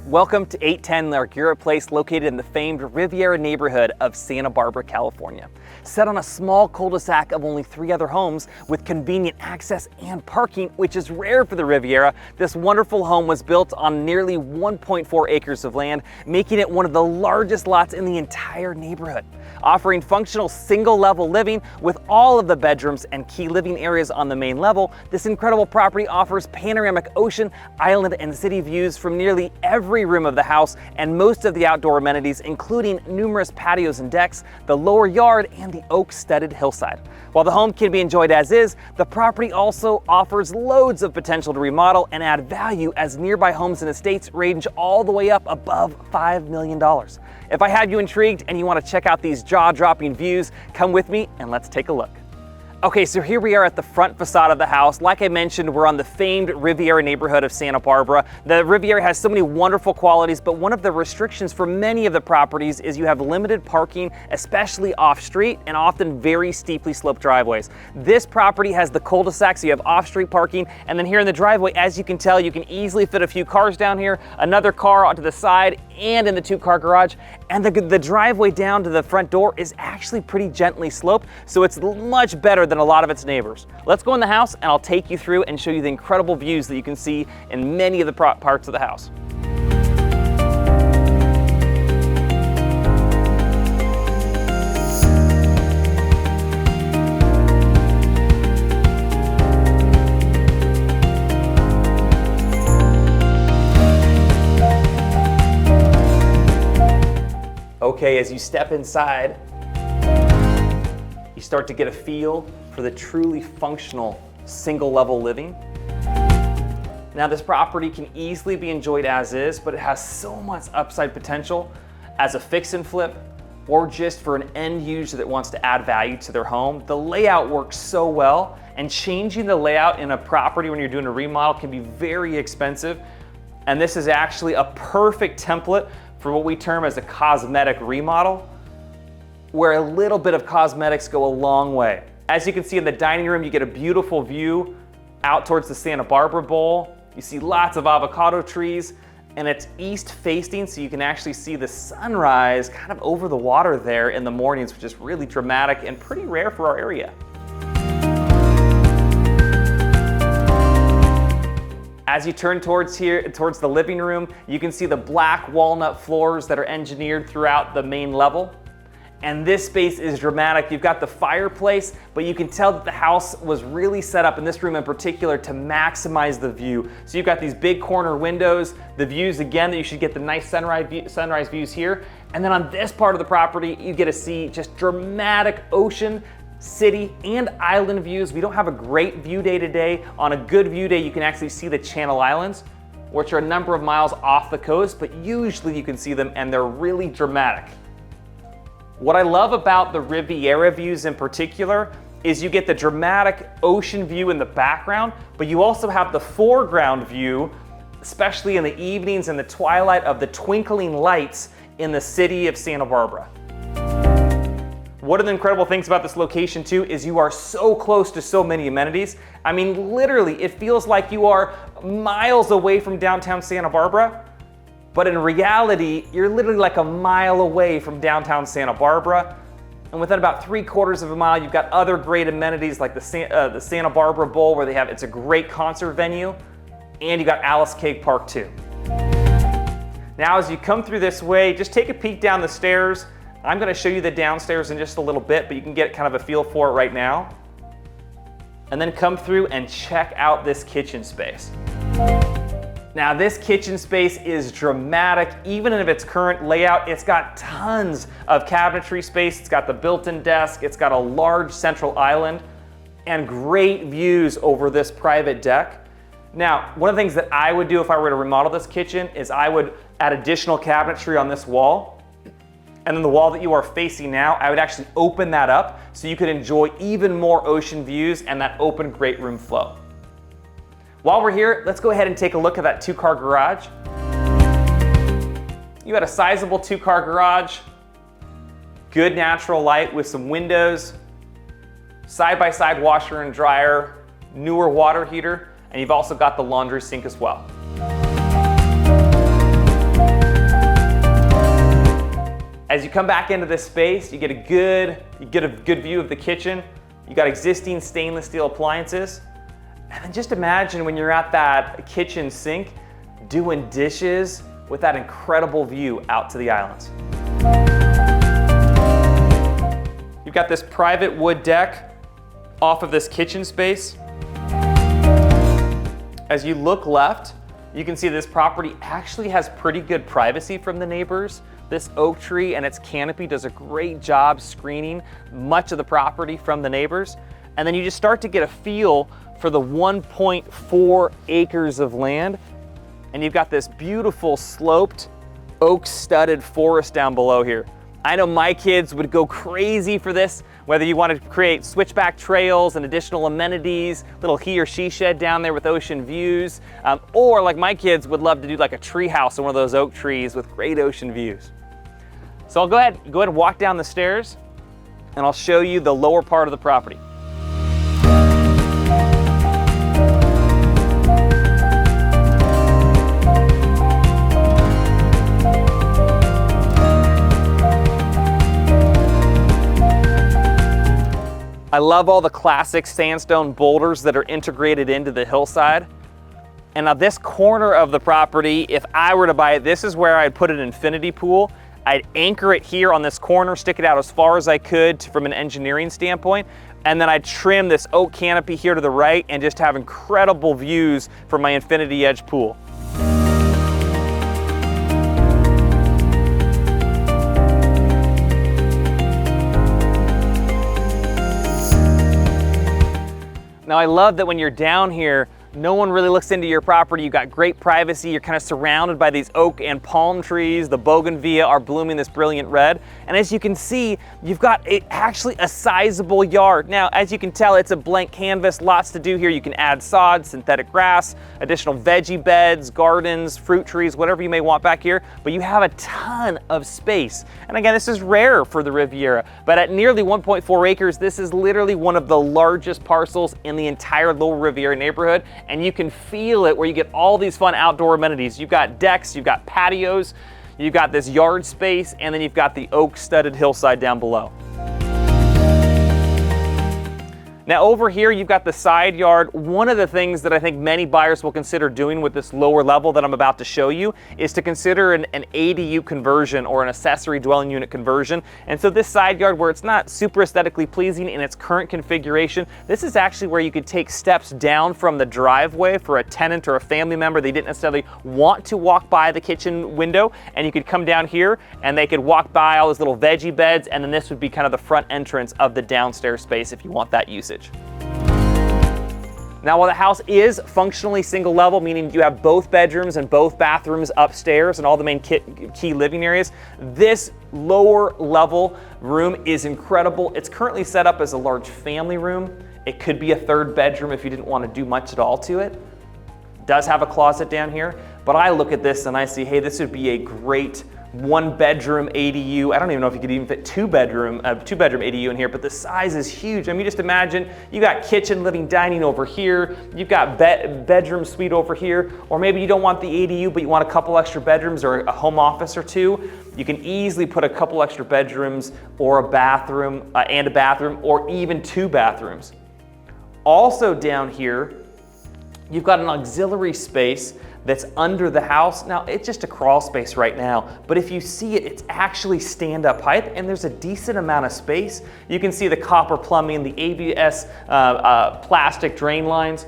Welcome to 810 Largura Place, located in the famed Riviera neighborhood of Santa Barbara, California. Set on a small cul-de-sac of only 3 other homes with convenient access and parking, which is rare for the Riviera, this wonderful home was built on nearly 1.4 acres of land, making it one of the largest lots in the entire neighborhood. Offering functional single-level living with all of the bedrooms and key living areas on the main level, this incredible property offers panoramic ocean, island, and city views from nearly every room of the house and most of the outdoor amenities, including numerous patios and decks, the lower yard, and the oak-studded hillside. While the home can be enjoyed as is, the property also offers loads of potential to remodel and add value, as nearby homes and estates range all the way up above $5 million. If I have you intrigued and you want to check out these jaw-dropping views, come with me and let's take a look. Okay, so here we are at the front facade of the house. Like I mentioned, we're on the famed Riviera neighborhood of Santa Barbara. The Riviera has so many wonderful qualities, but one of the restrictions for many of the properties is you have limited parking, especially off-street, and often very steeply sloped driveways. This property has the cul-de-sac, so you have off-street parking, and then here in the driveway, as you can tell, you can easily fit a few cars down here, another car onto the side, and in the 2-car garage. And the driveway down to the front door is actually pretty gently sloped, so it's much better than a lot of its neighbors. Let's go in the house and I'll take you through and show you the incredible views that you can see in many of the parts of the house. Okay, as you step inside, you start to get a feel for the truly functional single-level living. Now, this property can easily be enjoyed as is, but it has so much upside potential as a fix and flip, or just for an end user that wants to add value to their home. The layout works so well, and changing the layout in a property when you're doing a remodel can be very expensive. And this is actually a perfect template for what we term as a cosmetic remodel, where a little bit of cosmetics go a long way. As you can see in the dining room, you get a beautiful view out towards the Santa Barbara Bowl. You see lots of avocado trees, and it's east facing, so you can actually see the sunrise kind of over the water there in the mornings, which is really dramatic and pretty rare for our area. As you turn towards the living room, you can see the black walnut floors that are engineered throughout the main level. And this space is dramatic. You've got the fireplace, but you can tell that the house was really set up in this room in particular to maximize the view. So you've got these big corner windows, the views again that you should get the nice sunrise views here. And then on this part of the property, you get to see just dramatic ocean, city, and island views. We don't have a great view day today. On a good view day, you can actually see the Channel Islands, which are a number of miles off the coast, but usually you can see them and they're really dramatic. What I love about the Riviera views in particular is you get the dramatic ocean view in the background, but you also have the foreground view, especially in the evenings and the twilight, of the twinkling lights in the city of Santa Barbara. One of the incredible things about this location too is you are so close to so many amenities. I mean, literally, it feels like you are miles away from downtown Santa Barbara, but in reality, you're literally like a mile away from downtown Santa Barbara. And within about 3/4 of a mile, you've got other great amenities like the Santa Barbara Bowl, where it's a great concert venue, and you got Alice Cake Park too. Now, as you come through this way, just take a peek down the stairs. I'm gonna show you the downstairs in just a little bit, but you can get kind of a feel for it right now. And then come through and check out this kitchen space. Now, this kitchen space is dramatic. Even in its current layout, it's got tons of cabinetry space. It's got the built-in desk. It's got a large central island and great views over this private deck. Now, one of the things that I would do if I were to remodel this kitchen is I would add additional cabinetry on this wall. And then the wall that you are facing now, I would actually open that up so you could enjoy even more ocean views and that open great room flow. While we're here, let's go ahead and take a look at that 2-car garage. You had a sizable 2-car garage, good natural light with some windows, side-by-side washer and dryer, newer water heater, and you've also got the laundry sink as well. As you come back into this space, you get a good view of the kitchen. You got existing stainless steel appliances. And then just imagine when you're at that kitchen sink doing dishes with that incredible view out to the islands. You've got this private wood deck off of this kitchen space. As you look left, you can see this property actually has pretty good privacy from the neighbors. This oak tree and its canopy does a great job screening much of the property from the neighbors. And then you just start to get a feel for the 1.4 acres of land. And you've got this beautiful sloped oak studded forest down below here. I know my kids would go crazy for this, whether you want to create switchback trails and additional amenities, little he or she shed down there with ocean views, or like my kids would love to do like a tree house on one of those oak trees with great ocean views. So I'll go ahead and walk down the stairs and I'll show you the lower part of the property. I love all the classic sandstone boulders that are integrated into the hillside. And now this corner of the property, if I were to buy it, this is where I'd put an infinity pool. I'd anchor it here on this corner, stick it out as far as I could from an engineering standpoint, and then I'd trim this oak canopy here to the right and just have incredible views from my infinity edge pool. Now I love that when you're down here, no one really looks into your property. You've got great privacy. You're kind of surrounded by these oak and palm trees. The bougainvillea are blooming this brilliant red. And as you can see, you've got actually a sizable yard. Now, as you can tell, it's a blank canvas, lots to do here. You can add sod, synthetic grass, additional veggie beds, gardens, fruit trees, whatever you may want back here. But you have a ton of space. And again, this is rare for the Riviera, but at nearly 1.4 acres, this is literally one of the largest parcels in the entire Lower Riviera neighborhood. And you can feel it where you get all these fun outdoor amenities. You've got decks, you've got patios, you've got this yard space, and then you've got the oak studded hillside down below. Now over here, you've got the side yard. One of the things that I think many buyers will consider doing with this lower level that I'm about to show you is to consider an ADU conversion or an accessory dwelling unit conversion. And so this side yard, where it's not super aesthetically pleasing in its current configuration, this is actually where you could take steps down from the driveway for a tenant or a family member. They didn't necessarily want to walk by the kitchen window, and you could come down here and they could walk by all those little veggie beds, and then this would be kind of the front entrance of the downstairs space if you want that usage. Now, while the house is functionally single level, meaning you have both bedrooms and both bathrooms upstairs and all the main key living areas, this lower level room is incredible. It's currently set up as a large family room. It could be a third bedroom if you didn't want to do much at all to it. It does have a closet down here, but I look at this and I see, hey, this would be a great one-bedroom ADU. I don't even know if you could even fit two-bedroom ADU in here, but the size is huge. I mean, just imagine you got kitchen, living, dining over here. You've got bedroom suite over here, or maybe you don't want the ADU, but you want a couple extra bedrooms or a home office or two. You can easily put a couple extra bedrooms or a bathroom and a bathroom, or even two bathrooms. Also down here, you've got an auxiliary space that's under the house. Now, it's just a crawl space right now, but if you see it, it's actually stand-up height, and there's a decent amount of space. You can see the copper plumbing, the ABS plastic drain lines.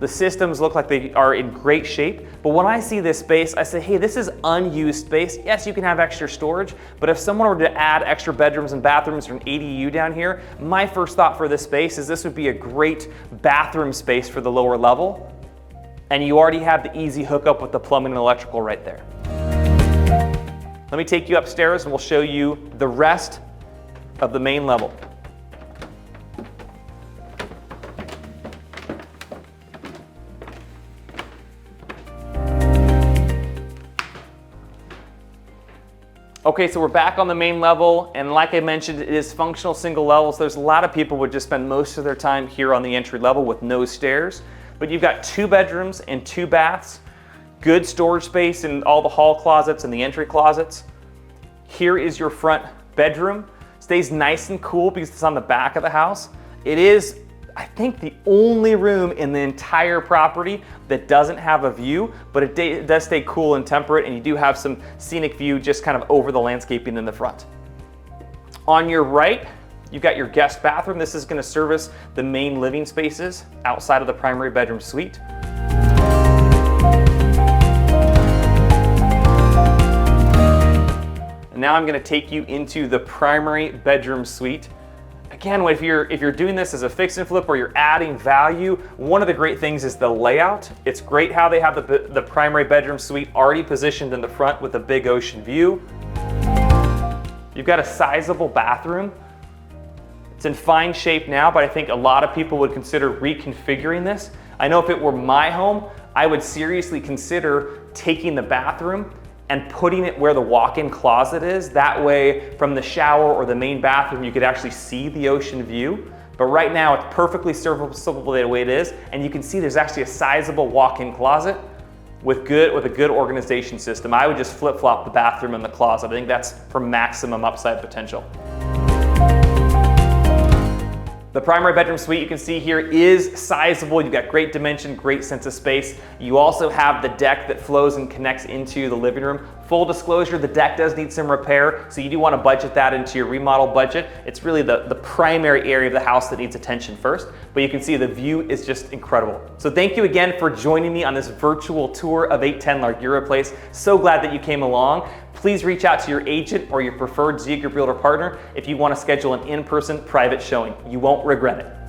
The systems look like they are in great shape, but when I see this space, I say, hey, this is unused space. Yes, you can have extra storage, but if someone were to add extra bedrooms and bathrooms or an ADU down here, my first thought for this space is this would be a great bathroom space for the lower level. And you already have the easy hookup with the plumbing and electrical right there. Let me take you upstairs and we'll show you the rest of the main level. Okay, so we're back on the main level, and like I mentioned, it is functional single level, so there's a lot of people would just spend most of their time here on the entry level with no stairs. But you've got 2 bedrooms and 2 baths, good storage space in all the hall closets and the entry closets. Here is your front bedroom. Stays nice and cool because it's on the back of the house. It is, I think, the only room in the entire property that doesn't have a view, but it does stay cool and temperate, and you do have some scenic view just kind of over the landscaping in the front. On your right, you've got your guest bathroom. This is going to service the main living spaces outside of the primary bedroom suite. And now I'm going to take you into the primary bedroom suite. Again, if you're doing this as a fix and flip or you're adding value, one of the great things is the layout. It's great how they have the primary bedroom suite already positioned in the front with a big ocean view. You've got a sizable bathroom. It's in fine shape now, but I think a lot of people would consider reconfiguring this. I know if it were my home, I would seriously consider taking the bathroom and putting it where the walk-in closet is. That way, from the shower or the main bathroom, you could actually see the ocean view. But right now, it's perfectly serviceable the way it is, and you can see there's actually a sizable walk-in closet with a good organization system. I would just flip-flop the bathroom and the closet. I think that's for maximum upside potential. The primary bedroom suite you can see here is sizable. You've got great dimension, great sense of space. You also have the deck that flows and connects into the living room. Full disclosure, the deck does need some repair, so you do want to budget that into your remodel budget. It's really the primary area of the house that needs attention first, but you can see the view is just incredible. So thank you again for joining me on this virtual tour of 810 Largura Place. So glad that you came along. Please reach out to your agent or your preferred Zia Group Realtor partner if you want to schedule an in-person private showing. You won't regret it.